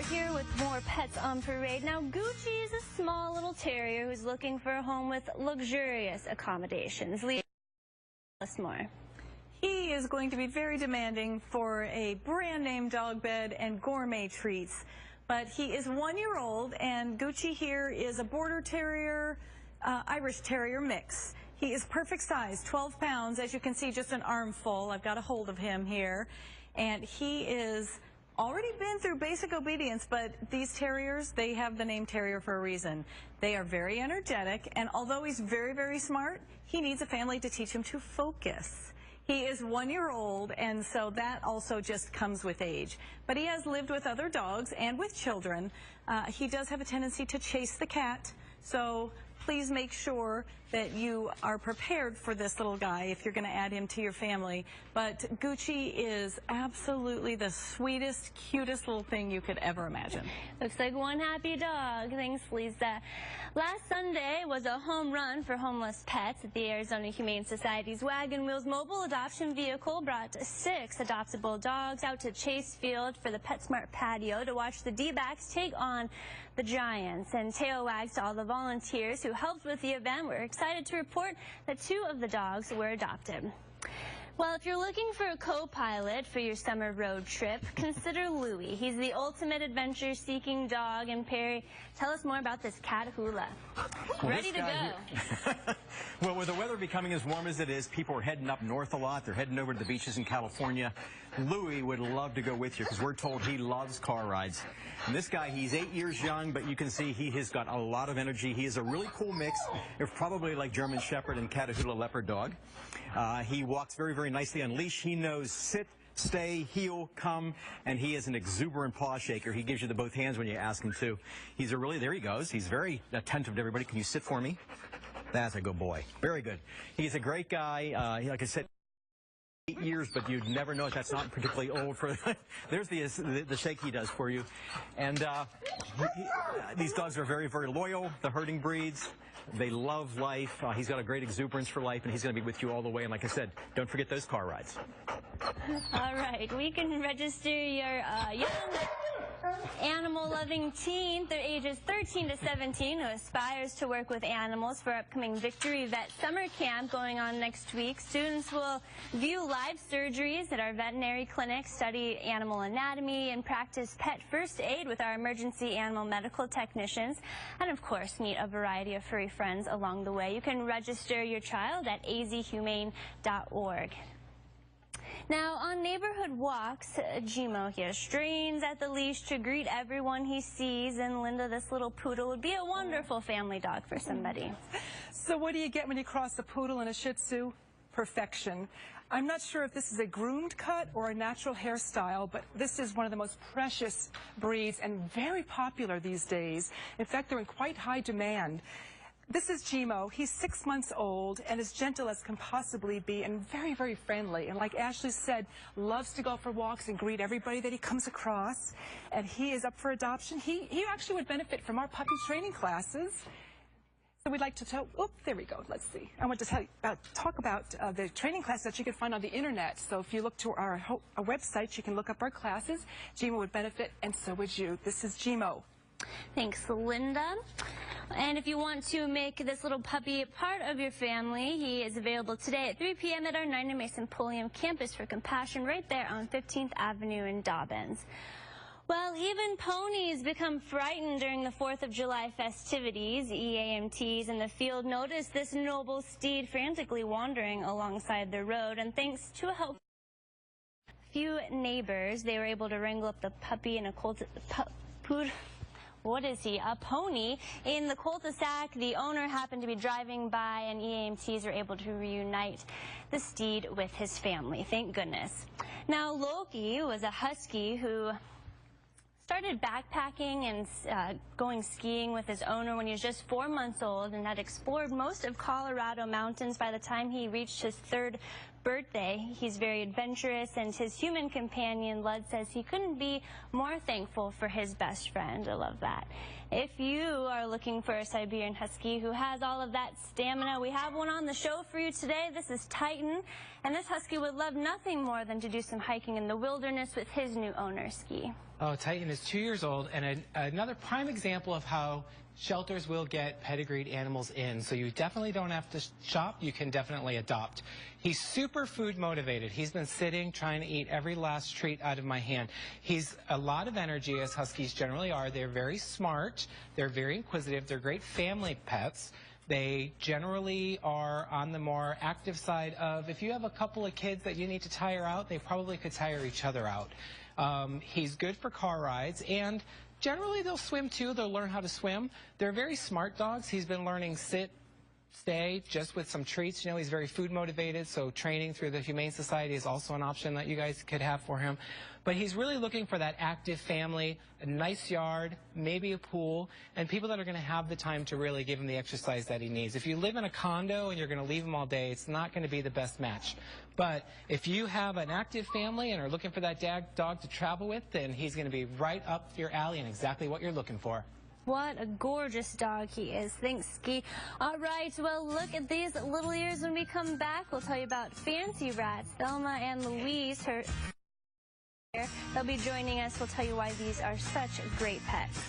we're here with more Pets on Parade. Now, Gucci is a small little terrier who's looking for a home with luxurious accommodations. Lee, tell us more. He is going to be very demanding for a brand name dog bed and gourmet treats. But he is 1 year old, and Gucci here is a border terrier, Irish terrier mix. He is perfect size, 12 pounds. As you can see, just an armful. I've got a hold of him here. And he is already been through basic obedience, but these terriers, they have the name terrier for a reason. They are very energetic, and although he's very, very smart, he needs a family to teach him to focus. He is 1 year old, and so that also just comes with age. But he has lived with other dogs and with children. He does have a tendency to chase the cat, so please make sure that you are prepared for this little guy if you're going to add him to your family. But Gucci is absolutely the sweetest, cutest little thing you could ever imagine. Looks like one happy dog. Thanks, Lisa. Last Sunday was a home run for homeless pets. The Arizona Humane Society's Wagon Wheels mobile adoption vehicle brought 6 adoptable dogs out to Chase Field for the PetSmart patio to watch the D-backs take on the Giants. And tail wags to all the volunteers who helped with the event. We're excited to report that 2 of the dogs were adopted. Well, if you're looking for a co-pilot for your summer road trip, consider Louie. He's the ultimate adventure-seeking dog. And Perry, tell us more about this Catahoula. Ready to go. Well, with the weather becoming as warm as it is, people are heading up north a lot. They're heading over to the beaches in California. Louie would love to go with you because we're told he loves car rides. And this guy, he's 8 years young, but you can see he has got a lot of energy. He is a really cool mix. They're probably like German Shepherd and Catahoula Leopard dog. He walks very, very nicely on leash. He knows sit, stay, heel, come, and he is an exuberant paw shaker. He gives you the both hands when you ask him to. He's a really, there he goes. He's very attentive to everybody. Can you sit for me? That's a good boy. Very good. He's a great guy. Like I said, 8 years, but you'd never know it. That's not particularly old for. There's the shake he does for you. And these dogs are very, very loyal. The herding breeds. They love life. He's got a great exuberance for life, and he's going to be with you all the way. And like I said, don't forget those car rides. All right, we can register your young animal-loving teen. They're ages 13 to 17 who aspires to work with animals for upcoming Victory Vet Summer Camp going on next week. Students will view live surgeries at our veterinary clinic, study animal anatomy, and practice pet first aid with our emergency animal medical technicians, and of course meet a variety of furry friends along the way. You can register your child at azhumane.org. Now, on neighborhood walks, Chimo here strains at the leash to greet everyone he sees, and Linda, this little poodle, would be a wonderful family dog for somebody. So what do you get when you cross a poodle and a Shih Tzu? Perfection. I'm not sure if this is a groomed cut or a natural hairstyle, but this is one of the most precious breeds and very popular these days. In fact, they're in quite high demand. This is Chimo. He's 6 months old and as gentle as can possibly be and very, very friendly. And like Ashley said, loves to go for walks and greet everybody that he comes across. And he is up for adoption. He actually would benefit from our puppy training classes. So we'd like to tell, there we go. Let's see. I want to talk about the training class that you can find on the internet. So if you look to our website, you can look up our classes. Chimo would benefit, and so would you. This is Chimo. Thanks, Linda. And if you want to make this little puppy part of your family, he is available today at 3 p.m. at our Nina Mason Pulliam campus for Compassion right there on 15th Avenue in Dobbins. Well, even ponies become frightened during the 4th of July festivities. EAMTs in the field noticed this noble steed frantically wandering alongside the road, and thanks to a helpful few neighbors, they were able to wrangle up the puppy in a a pony in the cul-de-sac. The owner happened to be driving by, and EAMTs were able to reunite the steed with his family. Thank goodness. Now, Loki was a husky who started backpacking and going skiing with his owner when he was just 4 months old and had explored most of Colorado mountains by the time he reached his 3rd birthday. He's very adventurous, and his human companion, Lud, says he couldn't be more thankful for his best friend. I love that. If you are looking for a Siberian Husky who has all of that stamina, we have one on the show for you today. This is Titan, and this Husky would love nothing more than to do some hiking in the wilderness with his new owner, Ski. Oh, Titan is 2 years old, and another prime example of how shelters will get pedigreed animals in. So you definitely don't have to shop. You can definitely adopt. He's super food motivated. He's been sitting trying to eat every last treat out of my hand. He's a lot of energy, as Huskies generally are. They're very smart. They're very inquisitive. They're great family pets. They generally are on the more active side of, if you have a couple of kids that you need to tire out, they probably could tire each other out. He's good for car rides, and generally they'll swim too. They'll learn how to swim. They're very smart dogs. He's been learning sit, stay, just with some treats. You know, he's very food motivated, so training through the Humane Society is also an option that you guys could have for him. But he's really looking for that active family, a nice yard, maybe a pool, and people that are going to have the time to really give him the exercise that he needs. If you live in a condo and you're going to leave him all day, it's not going to be the best match. But if you have an active family and are looking for that dog to travel with, then he's going to be right up your alley and exactly what you're looking for. What a gorgeous dog he is. Thanks, Ski. All right, well, look at these little ears. When we come back, we'll tell you about fancy rats. Thelma and Louise, they'll be joining us. We'll tell you why these are such great pets.